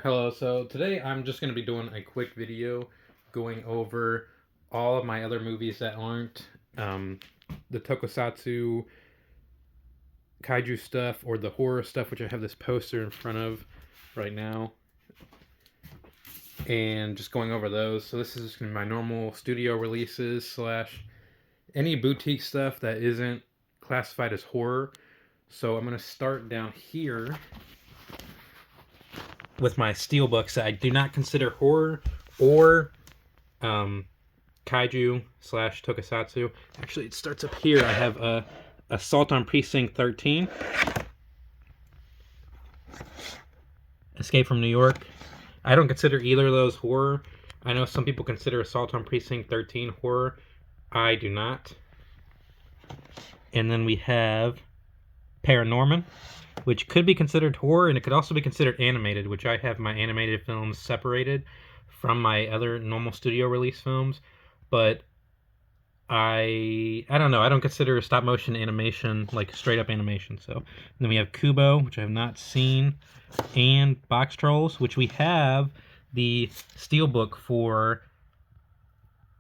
Hello, so today I'm just going to be doing a quick video going over all of my other movies that aren't the tokusatsu kaiju stuff or the horror stuff, which I have this poster in front of right now, and just going over those. So this is going to be my normal studio releases slash any boutique stuff that isn't classified as horror. So I'm going to start down here with my steelbooks that I do not consider horror or kaiju slash tokusatsu. Actually, it starts up here. I have Assault on Precinct 13, Escape from New York. I don't consider either of those horror. I know some people consider Assault on Precinct 13 horror. I do not. And then we have Paranorman, which could be considered horror, and it could also be considered animated, which I have my animated films separated from my other normal studio release films. But I don't know. I don't consider stop motion animation like straight up animation. So then we have Kubo, which I have not seen, and Box Trolls, which we have the steelbook for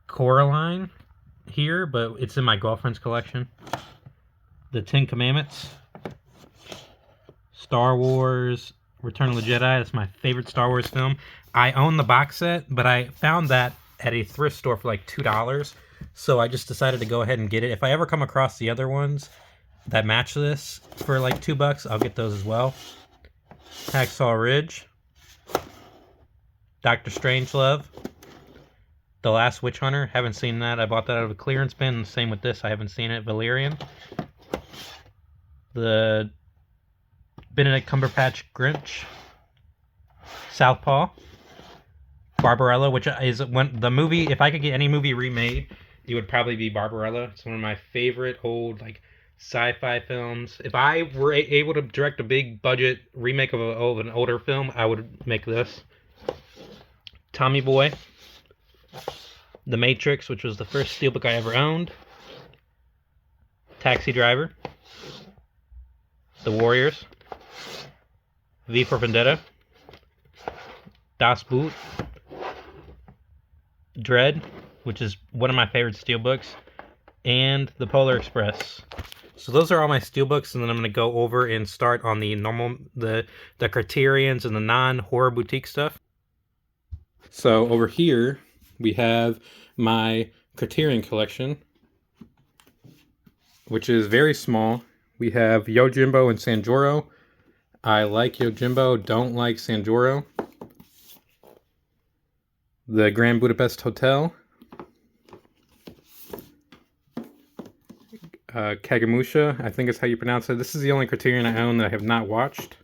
Coraline here, but it's in my girlfriend's collection. The Ten Commandments, Star Wars Return of the Jedi. That's my favorite Star Wars film. I own the box set, but I found that at a thrift store for like $2. So I just decided to go ahead and get it. If I ever come across the other ones that match this for like $2, I'll get those as well. Hacksaw Ridge, Doctor Strangelove, The Last Witch Hunter. Haven't seen that. I bought that out of a clearance bin. Same with this. I haven't seen it. Valerian. The Benedict Cumberbatch Grinch, Southpaw, Barbarella, which is when the movie, if I could get any movie remade, it would probably be Barbarella. It's one of my favorite old like sci-fi films. If I were able to direct a big budget remake of an older film, I would make this. Tommy Boy, The Matrix, which was the first steelbook I ever owned, Taxi Driver, The Warriors, V for Vendetta, Das Boot, Dread, which is one of my favorite steelbooks, and The Polar Express. So those are all my steelbooks, and then I'm going to go over and start on the normal, the Criterions and the non-horror boutique stuff. So over here, we have my Criterion collection, which is very small. We have Yojimbo and Sanjuro. I like Yojimbo, don't like Sanjuro. The Grand Budapest Hotel. Kagemusha, I think is how you pronounce it. This is the only Criterion I own that I have not watched.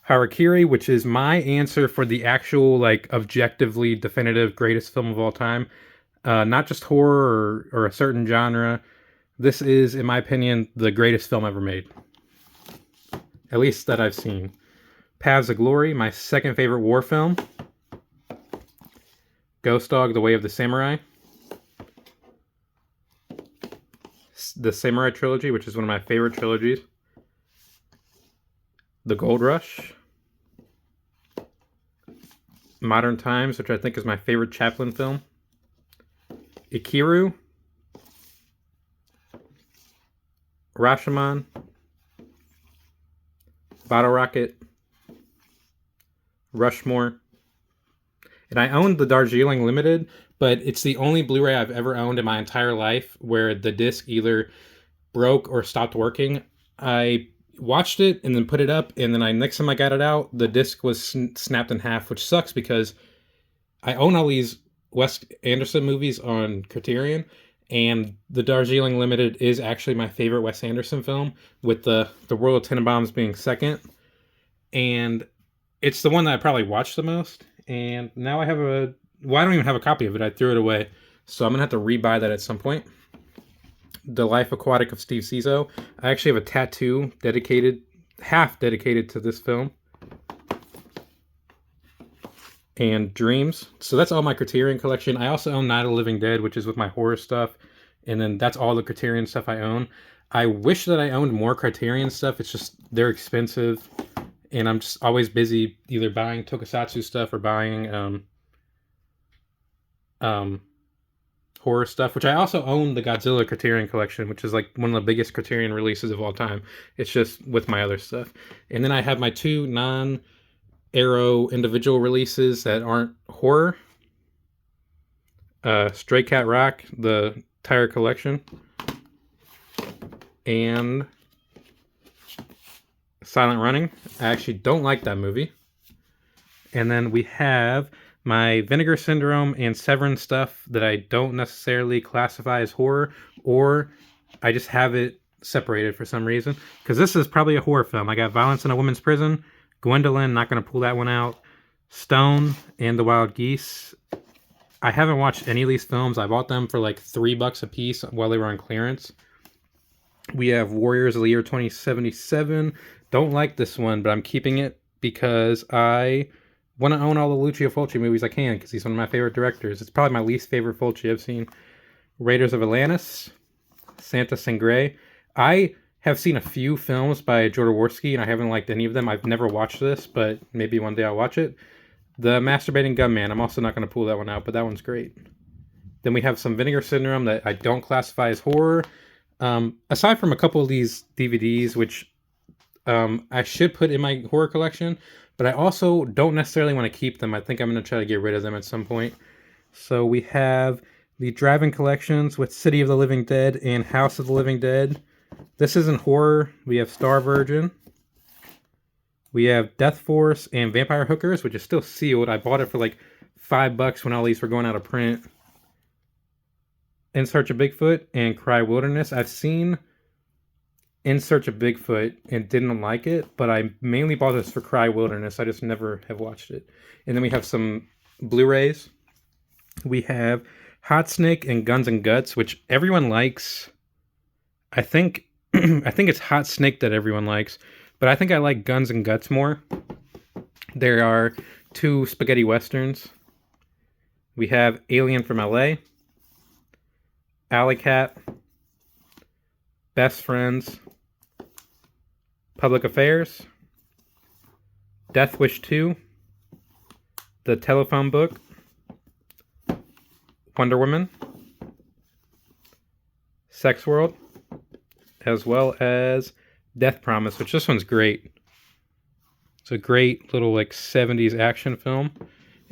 Harakiri, which is my answer for the actual, like, objectively definitive greatest film of all time. Not just horror or a certain genre. This is, in my opinion, the greatest film ever made. At least that I've seen. Paths of Glory, my second favorite war film. Ghost Dog, The Way of the Samurai. The Samurai Trilogy, which is one of my favorite trilogies. The Gold Rush. Modern Times, which I think is my favorite Chaplin film. Ikiru. Rashomon. Bottle Rocket. Rushmore. And I owned the Darjeeling Limited, but it's the only Blu-ray I've ever owned in my entire life where the disc either broke or stopped working. I watched it and then put it up, and then next time I got it out, the disc was snapped in half, which sucks because I own all these Wes Anderson movies on Criterion, and the Darjeeling Limited is actually my favorite Wes Anderson film, with the World of Tenenbaums being second. And it's the one that I probably watched the most. And now I have I don't even have a copy of it. I threw it away. So I'm going to have to rebuy that at some point. The Life Aquatic of Steve Zissou. I actually have a tattoo half dedicated to this film. And Dreams. So that's all my Criterion collection. I also own Night of the Living Dead, which is with my horror stuff. And then that's all the Criterion stuff I own. I wish that I owned more Criterion stuff. It's just, they're expensive. and I'm just always busy either buying tokusatsu stuff or buying um, horror stuff, which I also own the Godzilla Criterion collection, which is like one of the biggest Criterion releases of all time. It's just with my other stuff. And then I have my 2 non-Arrow individual releases that aren't horror. Stray Cat Rock, the entire collection, and Silent Running. I actually don't like that movie. And then we have my Vinegar Syndrome and Severin stuff that I don't necessarily classify as horror, or I just have it separated for some reason. Because this is probably a horror film. I got Violence in a Woman's Prison, Gwendolyn, not going to pull that one out, Stone, and The Wild Geese. I haven't watched any of these films. I bought them for like $3 a piece while they were on clearance. We have Warriors of the Year 2077. Don't like this one, but I'm keeping it because I want to own all the Lucio Fulci movies I can, because he's one of my favorite directors. It's probably my least favorite Fulci I've seen. Raiders of Atlantis, Santa Sangre. I have seen a few films by Jodorowsky, and I haven't liked any of them. I've never watched this, but maybe one day I'll watch it. The Masturbating Gunman. I'm also not going to pull that one out, but that one's great. Then we have some Vinegar Syndrome that I don't classify as horror. Aside from a couple of these DVDs, which I should put in my horror collection, but I also don't necessarily want to keep them. I think I'm going to try to get rid of them at some point. So we have the Drive-In Collections with City of the Living Dead and House of the Living Dead. This isn't horror. We have Star Virgin. We have Death Force and Vampire Hookers, which is still sealed. I bought it for like $5 when all these were going out of print. In Search of Bigfoot and Cry Wilderness. I've seen In Search of Bigfoot and didn't like it, but I mainly bought this for Cry Wilderness. I just never have watched it. And then we have some Blu-rays. We have Hot Snake and Guns and Guts, which everyone likes. I think it's Hot Snake that everyone likes, but I think I like Guns and Guts more. There are 2 spaghetti westerns. We have Alien from LA, Alley Cat, Best Friends, Public Affairs, Death Wish 2, The Telephone Book, Wonder Woman, Sex World, as well as Death Promise, which this one's great. It's a great little like 70s action film.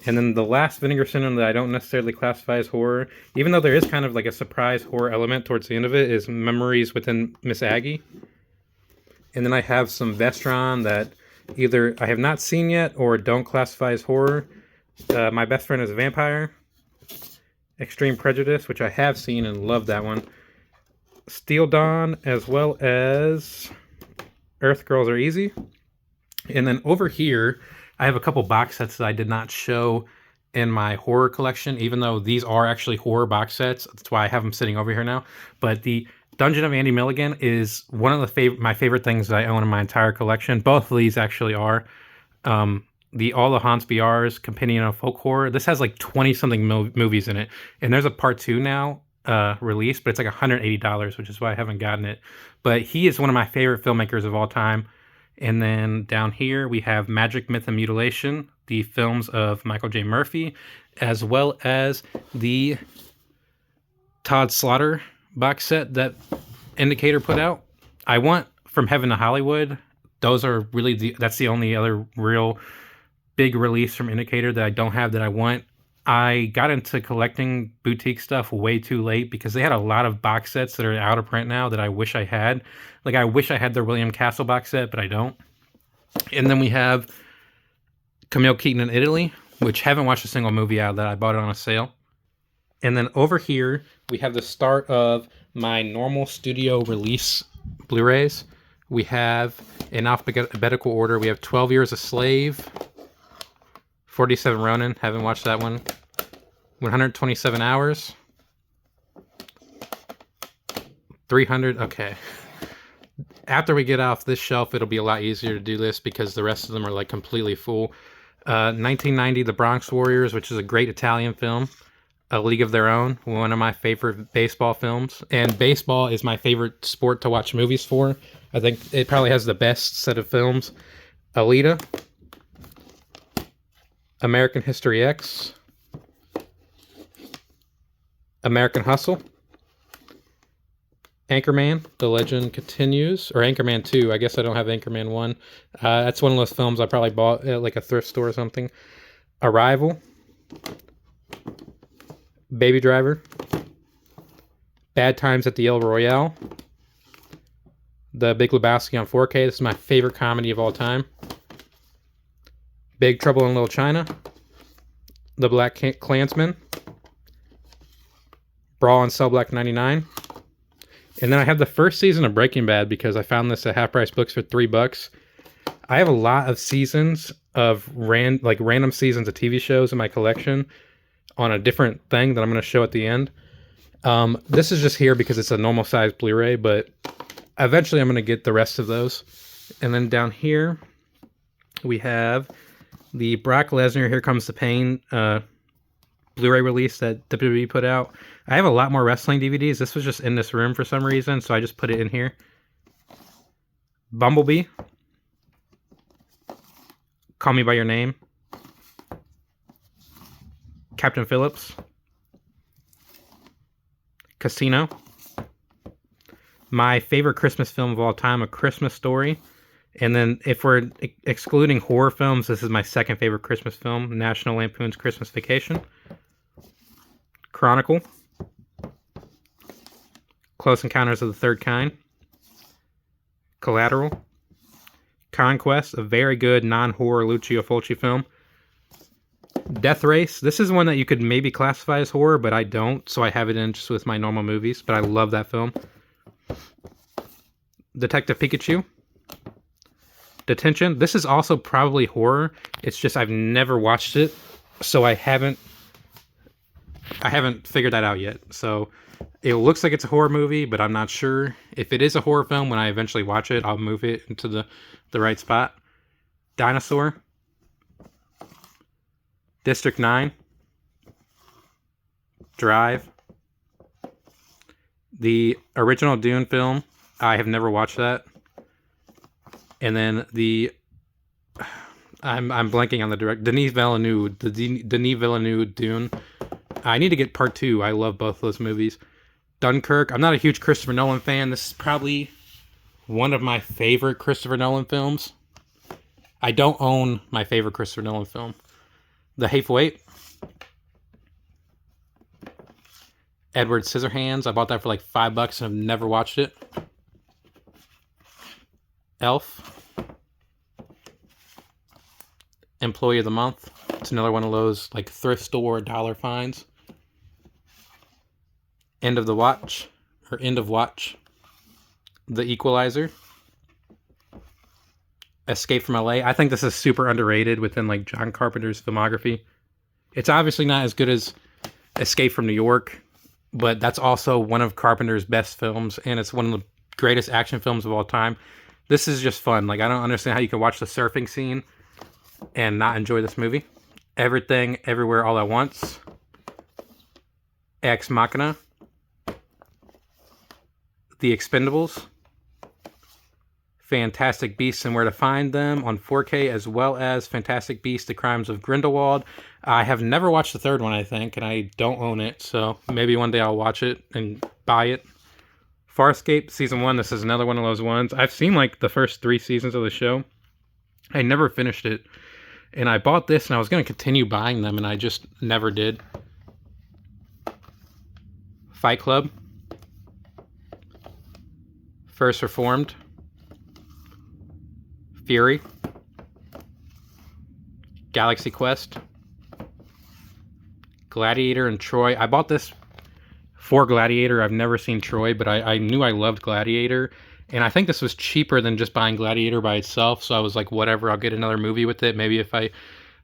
And then the last Vinegar Syndrome that I don't necessarily classify as horror, even though there is kind of like a surprise horror element towards the end of it, is Memories Within Miss Aggie. And then I have some Vestron that either I have not seen yet or don't classify as horror. My Best Friend is a Vampire. Extreme Prejudice, which I have seen and love that one. Steel Dawn, as well as Earth Girls Are Easy. And then over here, I have a couple box sets that I did not show in my horror collection, even though these are actually horror box sets. That's why I have them sitting over here now. But the Dungeon of Andy Milligan is one of the my favorite things that I own in my entire collection. Both of these actually are. The All the Haunts BR's Companion of Folk Horror. This has like 20-something movies in it. And there's a part 2 now released, but it's like $180, which is why I haven't gotten it. But he is one of my favorite filmmakers of all time. And then down here we have Magic, Myth, and Mutilation, the films of Michael J. Murphy, as well as the Todd Slaughter box set that Indicator put out. I want From Heaven to Hollywood. Those are really that's the only other real big release from Indicator that I don't have that I want. I got into collecting boutique stuff way too late because they had a lot of box sets that are out of print now that I wish I had. Like, I wish I had the William Castle box set, but I don't. And then we have Camille Keaton in Italy, which haven't watched a single movie out of that. I bought it on a sale. And then over here, we have the start of my normal studio release Blu-rays. We have, in alphabetical order, we have 12 Years a Slave, 47 Ronin, haven't watched that one, 127 Hours, 300, okay. After we get off this shelf, it'll be a lot easier to do this because the rest of them are like completely full. 1990, The Bronx Warriors, which is a great Italian film. A League of Their Own, one of my favorite baseball films. And baseball is my favorite sport to watch movies for. I think it probably has the best set of films. Alita, American History X, American Hustle, Anchorman, The Legend Continues, or Anchorman 2. I guess I don't have Anchorman 1. That's one of those films I probably bought at like a thrift store or something. Arrival, Baby Driver, Bad Times at the El Royale, The Big Lebowski on 4K. This is my favorite comedy of all time. Big Trouble in Little China, The Black Klansman, Brawl in Cell Block 99. And then I have the first season of Breaking Bad because I found this at Half Price Books for $3. I have a lot of seasons of random seasons of TV shows in my collection on a different thing that I'm going to show at the end. This is just here because it's a normal size Blu-ray, but eventually I'm going to get the rest of those. And then down here we have the Brock Lesnar Here Comes the Pain Blu-ray release that WWE put out. I have a lot more wrestling DVDs. This was just in this room for some reason, so I just put it in here. Bumblebee, Call Me By Your Name, Captain Phillips, Casino, my favorite Christmas film of all time, A Christmas Story. And then if we're excluding horror films, this is my second favorite Christmas film, National Lampoon's Christmas Vacation, Chronicle, Close Encounters of the Third Kind, Collateral, Conquest, a very good non-horror Lucio Fulci film, Death Race. This is one that you could maybe classify as horror, but I don't, so I have it in just with my normal movies, but I love that film. Detective Pikachu, Detention. This is also probably horror. It's just I've never watched it, so I haven't figured that out yet. So it looks like it's a horror movie, but I'm not sure. If it is a horror film, when I eventually watch it, I'll move it into the right spot. Dinosaur, District 9, Drive, the original Dune film. I have never watched that. And then I'm blanking on the director, Denis Villeneuve, the Denis Villeneuve Dune. I need to get part 2. I love both those movies. Dunkirk. I'm not a huge Christopher Nolan fan. This is probably one of my favorite Christopher Nolan films. I don't own my favorite Christopher Nolan film. The Hateful Eight. Edward Scissorhands. I bought that for like $5 and I've never watched it. Elf. Employee of the Month. It's another one of those like thrift store dollar finds. End of Watch. The Equalizer. Escape from LA. I think this is super underrated within like John Carpenter's filmography. It's obviously not as good as Escape from New York, but that's also one of Carpenter's best films, and it's one of the greatest action films of all time. This is just fun. Like, I don't understand how you can watch the surfing scene and not enjoy this movie. Everything, Everywhere, All at Once. Ex Machina. The Expendables. Fantastic Beasts and Where to Find Them on 4K, as well as Fantastic Beasts, The Crimes of Grindelwald. I have never watched the third one, I think, and I don't own it, so maybe one day I'll watch it and buy it. Farscape, Season 1, this is another one of those ones. I've seen like the first 3 seasons of the show. I never finished it, and I bought this, and I was going to continue buying them, and I just never did. Fight Club. First Reformed. Fury. Galaxy Quest. Gladiator and Troy. I bought this for Gladiator. I've never seen Troy, but I knew I loved Gladiator. And I think this was cheaper than just buying Gladiator by itself. So I was like, whatever, I'll get another movie with it. Maybe if I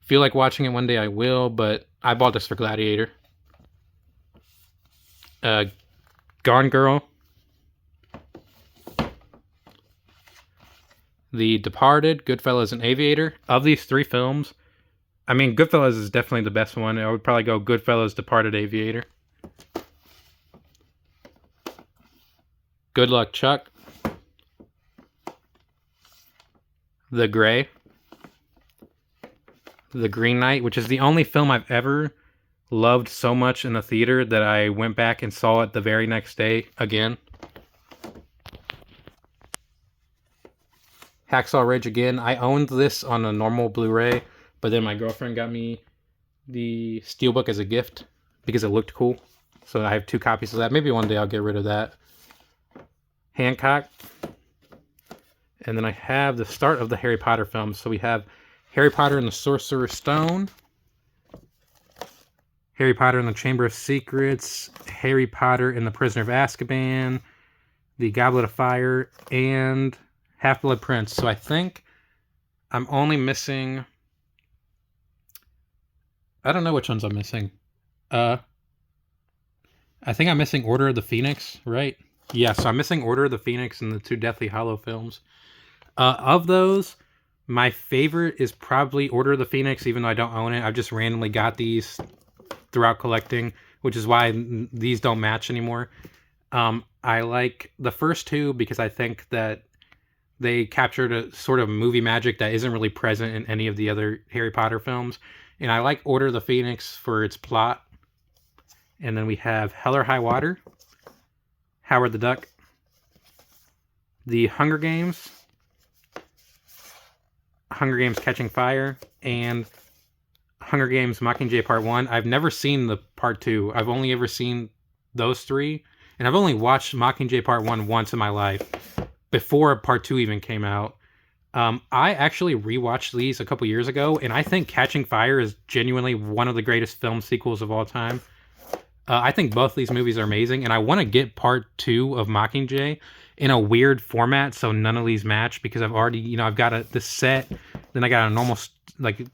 feel like watching it one day, I will. But I bought this for Gladiator. Gone Girl. The Departed, Goodfellas, and Aviator. Of these 3 films, I mean, Goodfellas is definitely the best one. I would probably go Goodfellas, Departed, Aviator. Good Luck, Chuck. The Gray. The Green Knight, which is the only film I've ever loved so much in the theater that I went back and saw it the very next day again. Hacksaw Ridge again. I owned this on a normal Blu-ray, but then my girlfriend got me the Steelbook as a gift because it looked cool. So I have 2 copies of that. Maybe one day I'll get rid of that. Hancock. And then I have the start of the Harry Potter films. So we have Harry Potter and the Sorcerer's Stone, Harry Potter and the Chamber of Secrets, Harry Potter and the Prisoner of Azkaban, the Goblet of Fire, and Half-Blood Prince. So I think I'm only missing... I don't know which ones I'm missing. I think I'm missing Order of the Phoenix, right? Yeah, so I'm missing Order of the Phoenix and the 2 Deathly Hallow films. Of those, my favorite is probably Order of the Phoenix, even though I don't own it. I've just randomly got these throughout collecting, which is why these don't match anymore. I like the first 2 because I think that they captured a sort of movie magic that isn't really present in any of the other Harry Potter films. And I like Order of the Phoenix for its plot. And then we have Hell or High Water, Howard the Duck, The Hunger Games, Hunger Games Catching Fire, and Hunger Games Mockingjay Part 1. I've never seen the Part 2. I've only ever seen those 3. And I've only watched Mockingjay Part 1 once in my life, before Part 2 even came out. I actually rewatched these a couple years ago, and I think Catching Fire is genuinely one of the greatest film sequels of all time. I think both these movies are amazing, and I want to get Part 2 of Mockingjay in a weird format so none of these match, because I've already, I've got the set, then I got a normal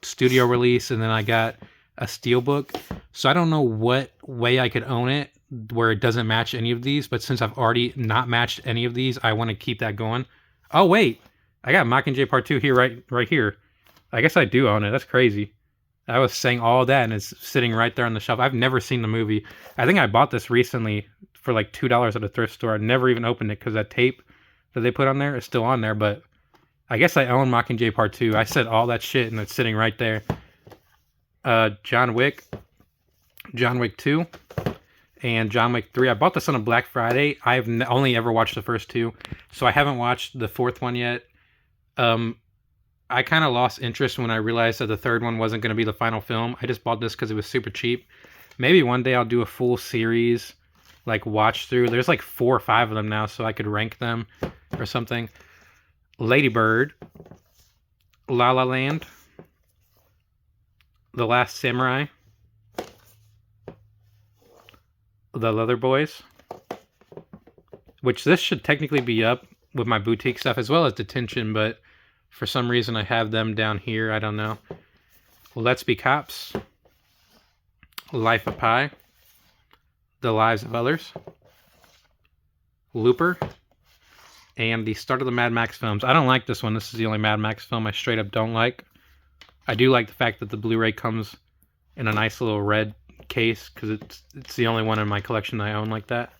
studio release, and then I got a Steelbook. So I don't know what way I could own it where it doesn't match any of these, but since I've already not matched any of these, I want to keep that going. Oh wait, I got Mockingjay Part 2 here, right here. I guess I do own it. That's crazy. I was saying all that, and it's sitting right there on the shelf. I've never seen the movie. I think I bought this recently for like $2 at a thrift store. I never even opened it because that tape that they put on there is still on there, but I guess I own Mockingjay Part 2. I said all that shit, and it's sitting right there. John Wick 2, and John Wick 3. I bought this on a Black Friday. I've only ever watched the first 2, so I haven't watched the 4th one yet. I kind of lost interest when I realized that the 3rd one wasn't going to be the final film. I just bought this because it was super cheap. Maybe one day I'll do a full series, like watch through. There's like 4 or 5 of them now, so I could rank them or something. Lady Bird, La La Land, The Last Samurai, The Leather Boys, which this should technically be up with my boutique stuff as well as Detention, but for some reason I have them down here. I don't know. Let's Be Cops, Life of Pi, The Lives of Others, Looper, and the start of the Mad Max films. I don't like this one. This is the only Mad Max film I straight up don't like. I do like the fact that the Blu-ray comes in a nice little red case, because it's the only one in my collection I own like that.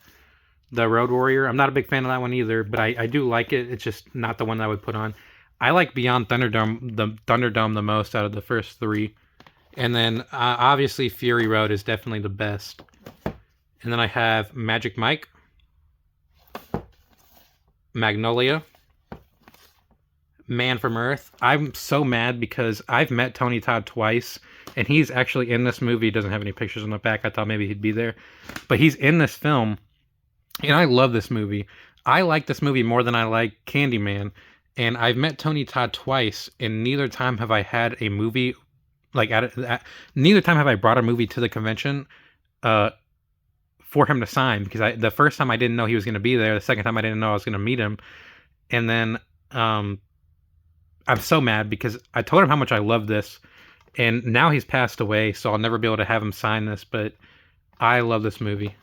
The Road Warrior, I'm not a big fan of that one either, but I do like it. It's just not the one that I would put on. I like Beyond Thunderdome the most out of the first 3. And then obviously Fury Road is definitely the best. And then I have Magic Mike, Magnolia, Man from Earth. I'm so mad because I've met Tony Todd twice, and he's actually in this movie. He doesn't have any pictures on the back. I thought maybe he'd be there. But he's in this film, and I love this movie. I like this movie more than I like Candyman. And I've met Tony Todd twice, and neither time have I had a movie, neither time have I brought a movie to the convention for him to sign, because the first time I didn't know he was going to be there. The second time I didn't know I was going to meet him. And then I'm so mad because I told him how much I love this, and now he's passed away, so I'll never be able to have him sign this, but I love this movie.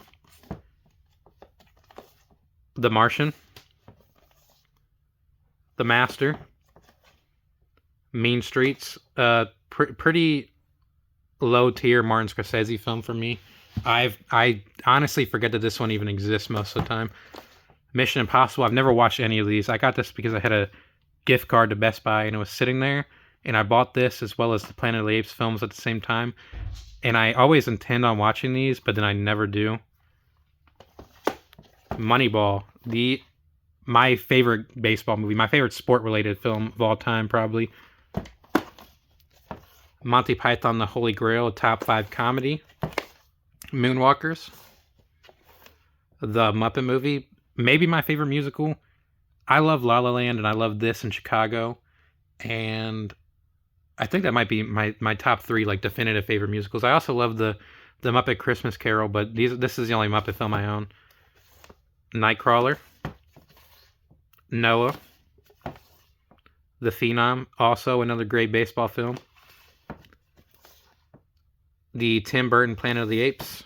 The Martian, The Master, Mean Streets, pretty low tier Martin Scorsese film for me. I honestly forget that this one even exists most of the time. Mission Impossible, I've never watched any of these. I got this because I had a gift card to Best Buy and it was sitting there, and I bought this as well as the Planet of the Apes films at the same time. And I always intend on watching these, but then I never do. Moneyball, my favorite baseball movie, my favorite sport-related film of all time, probably. Monty Python, The Holy Grail, top 5 comedy. Moonwalkers. The Muppet Movie, maybe my favorite musical. I love La La Land, and I love this in Chicago. And I think that might be my top 3 like definitive favorite musicals. I also love the Muppet Christmas Carol, but this is the only Muppet film I own. Nightcrawler. Noah. The Phenom, also another great baseball film. The Tim Burton Planet of the Apes.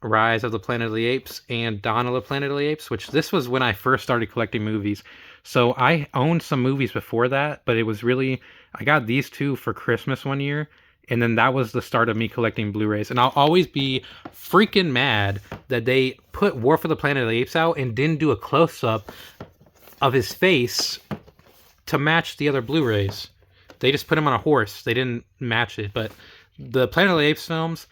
Rise of the Planet of the Apes, and Dawn of the Planet of the Apes, which this was when I first started collecting movies. So I owned some movies before that, but it was really, I got these 2 for Christmas one year, and then that was the start of me collecting Blu-rays. And I'll always be freaking mad that they put War for the Planet of the Apes out and didn't do a close-up of his face to match the other Blu-rays. They just put him on a horse. They didn't match it. But the Planet of the Apes films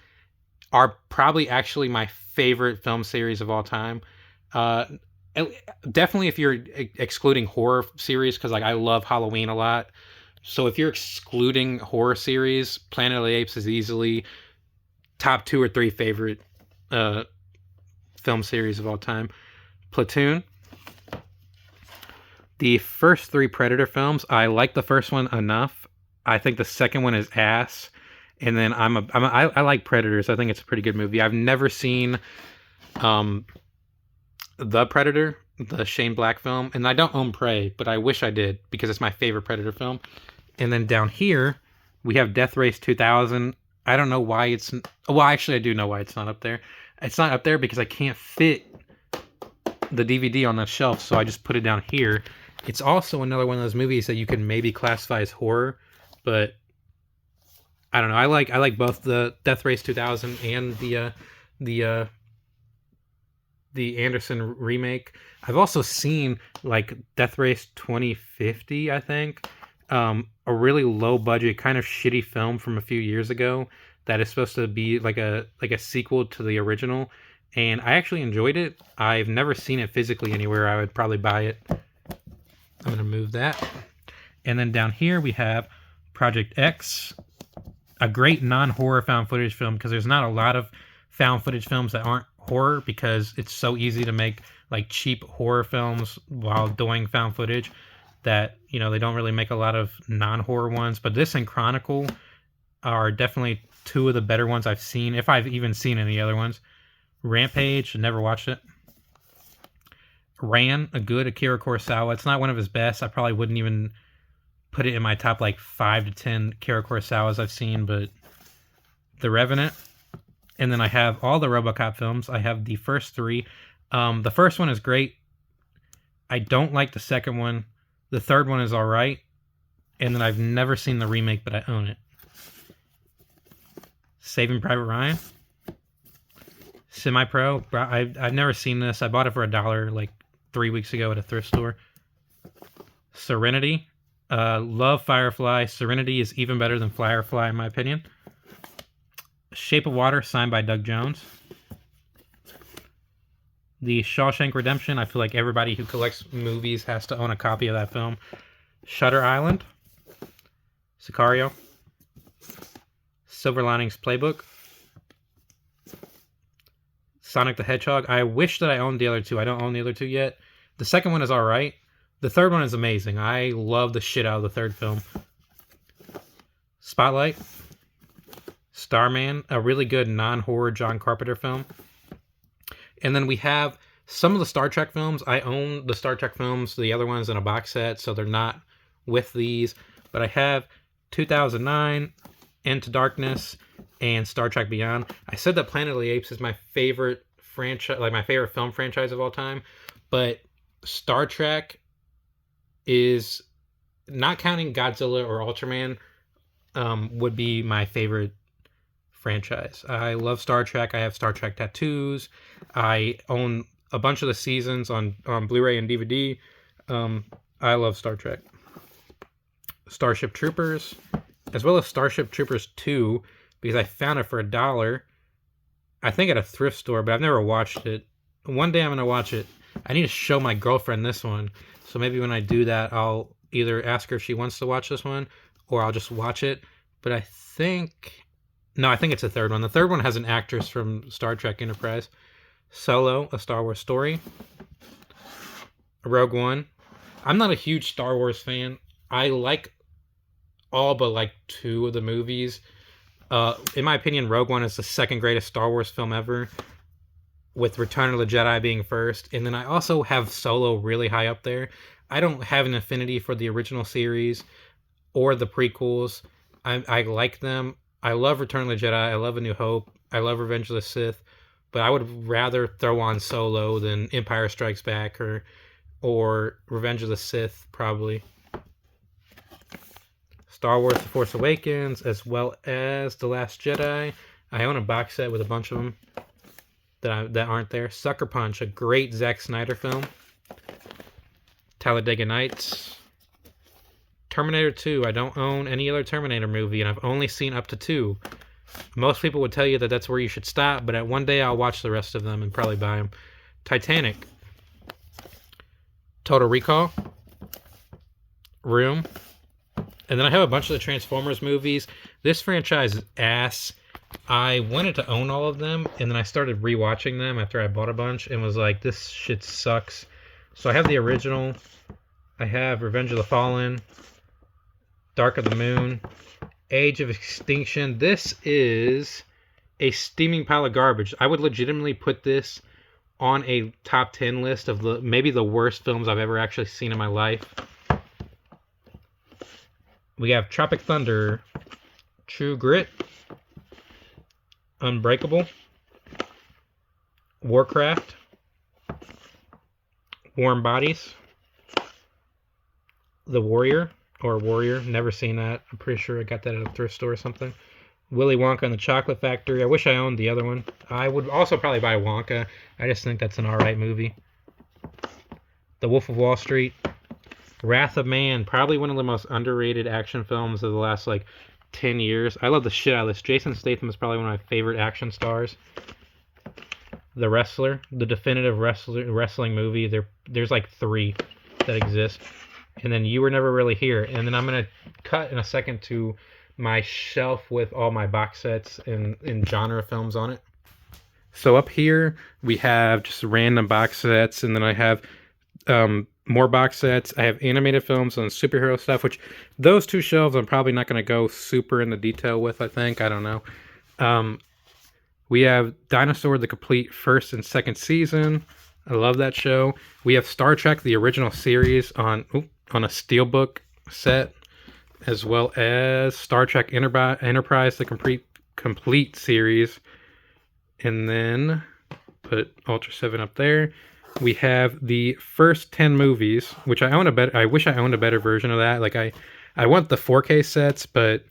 are probably actually my favorite film series of all time. Definitely if you're excluding horror series, because like I love Halloween a lot. So if you're excluding horror series, Planet of the Apes is easily top 2 or 3 favorite film series of all time. Platoon. The first 3 Predator films, I like the first one enough. I think the second one is ass. And then I like Predators. I think it's a pretty good movie. I've never seen The Predator, the Shane Black film, and I don't own Prey, but I wish I did because it's my favorite Predator film. And then down here we have Death Race 2000. I don't know why it's, well, actually I do know why it's not up there. It's not up there because I can't fit the DVD on the shelf, so I just put it down here. It's also another one of those movies that you can maybe classify as horror, but I don't know. I like both the Death Race 2000 and the Anderson remake. I've also seen like Death Race 2050, I think, a really low budget kind of shitty film from a few years ago that is supposed to be like a sequel to the original, and I actually enjoyed it. I've never seen it physically anywhere. I would probably buy it. I'm gonna move that, and then down here we have Project X. A great non-horror found footage film, because there's not a lot of found footage films that aren't horror, because it's so easy to make like cheap horror films while doing found footage that, you know, they don't really make a lot of non-horror ones. But this and Chronicle are definitely 2 of the better ones I've seen, if I've even seen any other ones. Rampage, never watched it. Ran, a good Akira Kurosawa. It's not one of his best. I probably wouldn't even put it in my top like 5 to 10 Akira Kurosawas I've seen, but The Revenant. And then I have all the RoboCop films. I have the first 3. The first one is great. I don't like the second one. The third one is all right. And then I've never seen the remake, but I own it. Saving Private Ryan. Semi-Pro. I've never seen this. I bought it for $1 like 3 weeks ago at a thrift store. Serenity. Love Firefly. Serenity is even better than Firefly in my opinion. Shape of Water, signed by Doug Jones. The Shawshank Redemption. I feel like everybody who collects movies has to own a copy of that film. Shutter Island. Sicario. Silver Linings Playbook. Sonic the Hedgehog. I wish that I owned the other 2. I don't own the other 2 yet. The second one is alright. The third one is amazing. I love the shit out of the third film. Spotlight. Starman, a really good non-horror John Carpenter film. And then we have some of the Star Trek films. I own the Star Trek films, the other ones in a box set, so they're not with these. But I have 2009, Into Darkness, and Star Trek Beyond. I said that Planet of the Apes is my favorite franchise, like my favorite film franchise of all time. But Star Trek is, not counting Godzilla or Ultraman, would be my favorite franchise. I love Star Trek. I have Star Trek tattoos. I own a bunch of the seasons on Blu-ray and DVD. I love Star Trek. Starship Troopers, as well as Starship Troopers 2, because I found it for $1. I think at a thrift store, but I've never watched it. One day I'm going to watch it. I need to show my girlfriend this one. So maybe when I do that, I'll either ask her if she wants to watch this one, or I'll just watch it. But I think... No, I think it's the third one. The third one has an actress from Star Trek Enterprise. Solo, A Star Wars Story. Rogue One. I'm not a huge Star Wars fan. I like all but like 2 of the movies. In my opinion, Rogue One is the second greatest Star Wars film ever, with Return of the Jedi being first. And then I also have Solo really high up there. I don't have an affinity for the original series or the prequels. I like them. I love Return of the Jedi. I love A New Hope. I love Revenge of the Sith. But I would rather throw on Solo than Empire Strikes Back or Revenge of the Sith, probably. Star Wars The Force Awakens, as well as The Last Jedi. I own a box set with a bunch of them that aren't there. Sucker Punch, a great Zack Snyder film. Talladega Nights. Terminator 2. I don't own any other Terminator movie, and I've only seen up to 2. Most people would tell you that that's where you should stop, but at one day I'll watch the rest of them and probably buy them. Titanic. Total Recall. Room. And then I have a bunch of the Transformers movies. This franchise is ass. I wanted to own all of them, and then I started rewatching them after I bought a bunch and was like, this shit sucks. So I have the original. I have Revenge of the Fallen. Dark of the Moon, Age of Extinction. This is a steaming pile of garbage. I would legitimately put this on a top 10 list of maybe the worst films I've ever actually seen in my life. We have Tropic Thunder, True Grit, Unbreakable, Warcraft, Warm Bodies, The Warrior, never seen that. I'm pretty sure I got that at a thrift store or something. Willy Wonka and the Chocolate Factory. I wish I owned the other one. I would also probably buy Wonka. I just think that's an alright movie. The Wolf of Wall Street. Wrath of Man. Probably one of the most underrated action films of the last, 10 years. I love the shit out of this. Jason Statham is probably one of my favorite action stars. The Wrestler. The definitive wrestling movie. There's 3 that exist. And then You Were Never Really Here. And then I'm going to cut in a second to my shelf with all my box sets and genre films on it. So up here, we have just random box sets. And then I have more box sets. I have animated films and superhero stuff, which those 2 shelves I'm probably not going to go super into detail with, I think. I don't know. We have Dinosaur, the complete first and second season. I love that show. We have Star Trek, the original series on a Steelbook set, as well as Star Trek Enterprise, the complete series. And then put Ultra 7 up there. We have the first 10 movies, which I wish I owned a better version of that. I want the 4K sets, but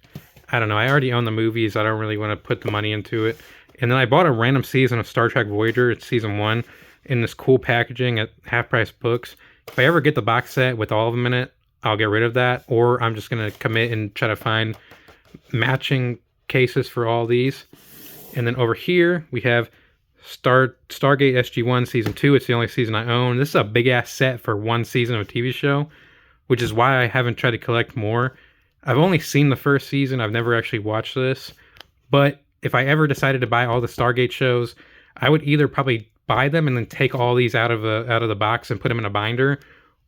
I don't know. I already own the movies. I don't really want to put the money into it. And then I bought a random season of Star Trek Voyager. It's season 1 in this cool packaging at Half Price Books. If I ever get the box set with all of them in it, I'll get rid of that, or I'm just going to commit and try to find matching cases for all these. And then over here, we have Stargate SG-1 Season 2. It's the only season I own. This is a big-ass set for one season of a TV show, which is why I haven't tried to collect more. I've only seen the first season. I've never actually watched this. But if I ever decided to buy all the Stargate shows, I would either probably buy them and then take all these out of the box and put them in a binder,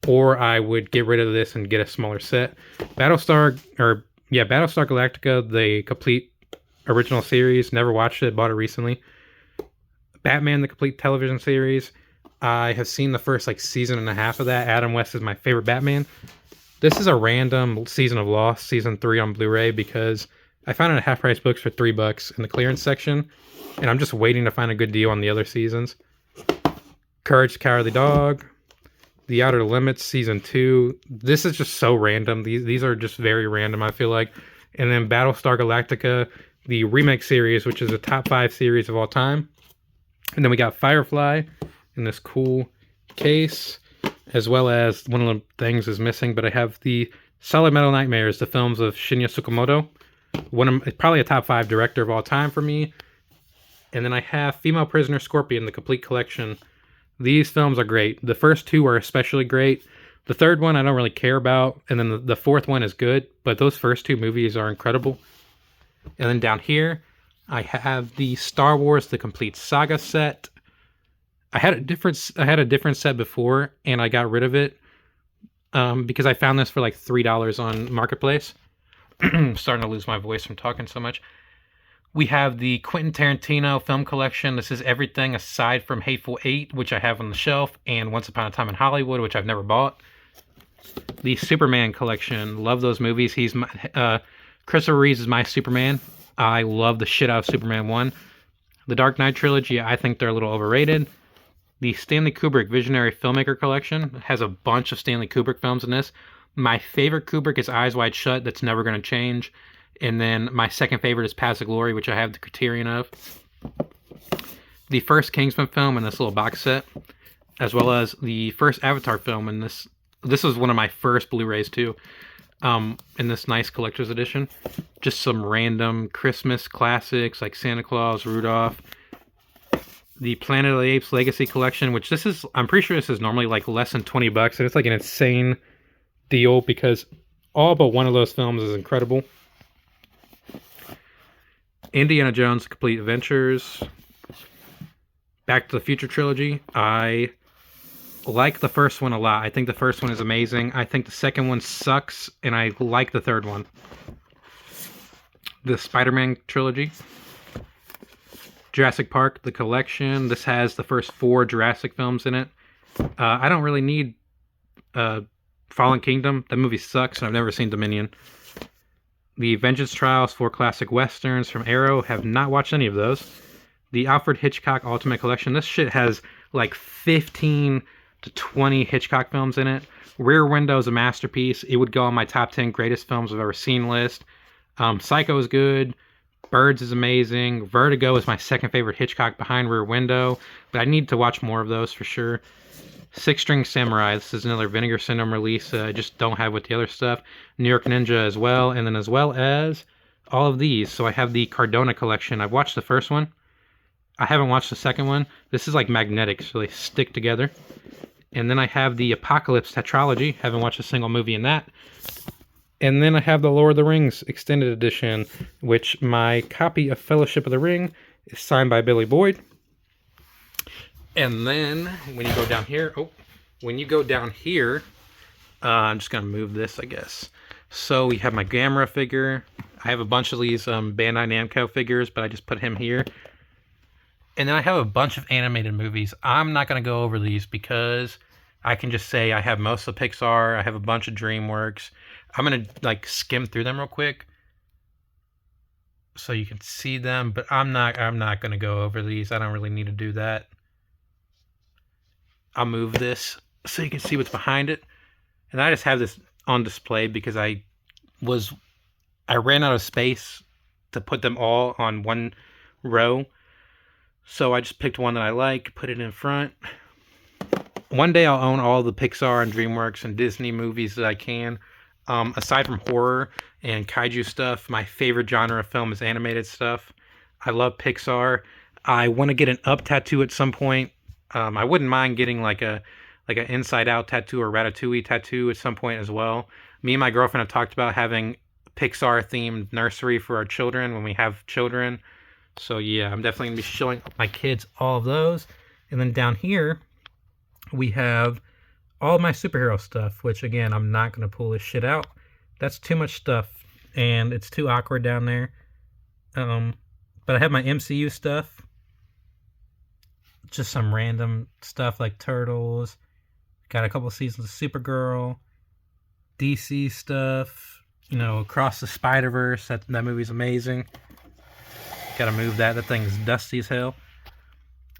or I would get rid of this and get a smaller set. Battlestar Galactica, the complete original series. Never watched it. Bought it recently. Batman, the complete television series. I have seen the first season and a half of that. Adam West is my favorite Batman. This is a random season of Lost, season 3 on Blu-ray, because I found it at Half Price Books for $3 in the clearance section, and I'm just waiting to find a good deal on the other seasons. Courage the Cowardly Dog, The Outer Limits, season 2. This is just so random. These are just very random, I feel like. And then Battlestar Galactica, the remake series, which is a top 5 series of all time. And then we got Firefly in this cool case, as well as one of the things is missing, but I have the Solid Metal Nightmares, the films of Shinya Tsukamoto. Probably a top 5 director of all time for me. And then I have Female Prisoner Scorpion, the complete collection. These films are great. The first 2 are especially great. The third one I don't really care about, and then the fourth one is good, but those first 2 movies are incredible. And then down here, I have the Star Wars The Complete Saga set. I had a different set before, and I got rid of it because I found this for like $3 on Marketplace. I'm starting to lose my voice from talking so much. We have the Quentin Tarantino film collection. This is everything aside from Hateful Eight, which I have on the shelf, and Once Upon a Time in Hollywood, which I've never bought. The Superman collection. Love those movies. Christopher Reeves is my Superman. I love the shit out of Superman 1. The Dark Knight trilogy, I think they're a little overrated. The Stanley Kubrick Visionary Filmmaker Collection has a bunch of Stanley Kubrick films in this. My favorite Kubrick is Eyes Wide Shut. That's never going to change. And then my second favorite is Paths of Glory, which I have the Criterion of. The first Kingsman film in this little box set, as well as the first Avatar film in this. This was one of my first Blu-rays too, in this nice collector's edition. Just some random Christmas classics like Santa Claus, Rudolph. The Planet of the Apes Legacy Collection, which I'm pretty sure this is normally like less than $20, and it's like an insane deal because all but one of those films is incredible. Indiana Jones Complete Adventures. Back to the Future trilogy. I like the first one a lot. I think the first one is amazing. I think the second one sucks, and I like the third one. The Spider-Man trilogy. Jurassic Park, the collection. This has the first 4 Jurassic films in it. I don't really need Fallen Kingdom. That movie sucks, and I've never seen Dominion. The Vengeance Trials, 4 classic westerns from Arrow. Have not watched any of those. The Alfred Hitchcock Ultimate Collection. This shit has like 15 to 20 Hitchcock films in it. Rear Window is a masterpiece. It would go on my top 10 greatest films I've ever seen list. Psycho is good. Birds is amazing. Vertigo is my second favorite Hitchcock behind Rear Window. But I need to watch more of those for sure. Six String Samurai. This is another Vinegar Syndrome release. I just don't have with the other stuff. New York Ninja as well. And then as well as all of these. So I have the Cardona collection. I've watched the first one. I haven't watched the second one. This is like magnetic, so they stick together. And then I have the Apocalypse Tetralogy. Haven't watched a single movie in that. And then I have the Lord of the Rings Extended Edition, which my copy of Fellowship of the Ring is signed by Billy Boyd. And then when you go down here, I'm just going to move this, I guess. So we have my Gamera figure. I have a bunch of these Bandai Namco figures, but I just put him here. And then I have a bunch of animated movies. I'm not going to go over these because I can just say I have most of Pixar. I have a bunch of DreamWorks. I'm going to like skim through them real quick so you can see them, but I'm not going to go over these. I don't really need to do that. I'll move this so you can see what's behind it. And I just have this on display because I ran out of space to put them all on one row. So I just picked one that I like, put it in front. One day I'll own all the Pixar and DreamWorks and Disney movies that I can. Aside from horror and kaiju stuff, my favorite genre of film is animated stuff. I love Pixar. I want to get an Up tattoo at some point. I wouldn't mind getting like an Inside Out tattoo or Ratatouille tattoo at some point as well. Me and my girlfriend have talked about having Pixar themed nursery for our children when we have children. So yeah, I'm definitely going to be showing my kids all of those. And then down here, we have all my superhero stuff, which again, I'm not going to pull this shit out. That's too much stuff, and it's too awkward down there. But I have my MCU stuff. Just some random stuff like Turtles. Got a couple seasons of Supergirl. DC stuff. You know, Across the Spider-Verse. That movie's amazing. Gotta move that. That thing's dusty as hell.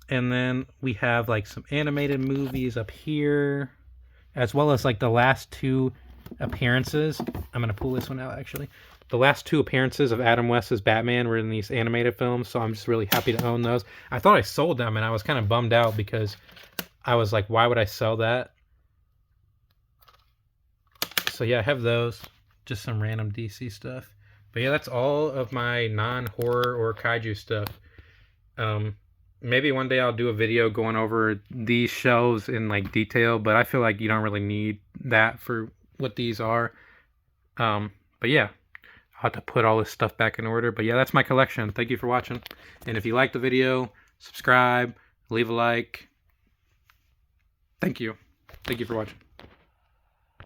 And then we have like some animated movies up here, as well as like the last 2 appearances. I'm gonna pull this one out actually. The last 2 appearances of Adam West's Batman were in these animated films, so I'm just really happy to own those. I thought I sold them, and I was kind of bummed out because I was like, why would I sell that? So yeah, I have those. Just some random DC stuff. But yeah, that's all of my non-horror or kaiju stuff. Maybe one day I'll do a video going over these shelves in like detail, but I feel like you don't really need that for what these are. But yeah, I'll have to put all this stuff back in order. But yeah, that's my collection. Thank you for watching. And if you liked the video, subscribe, leave a like. Thank you. Thank you for watching.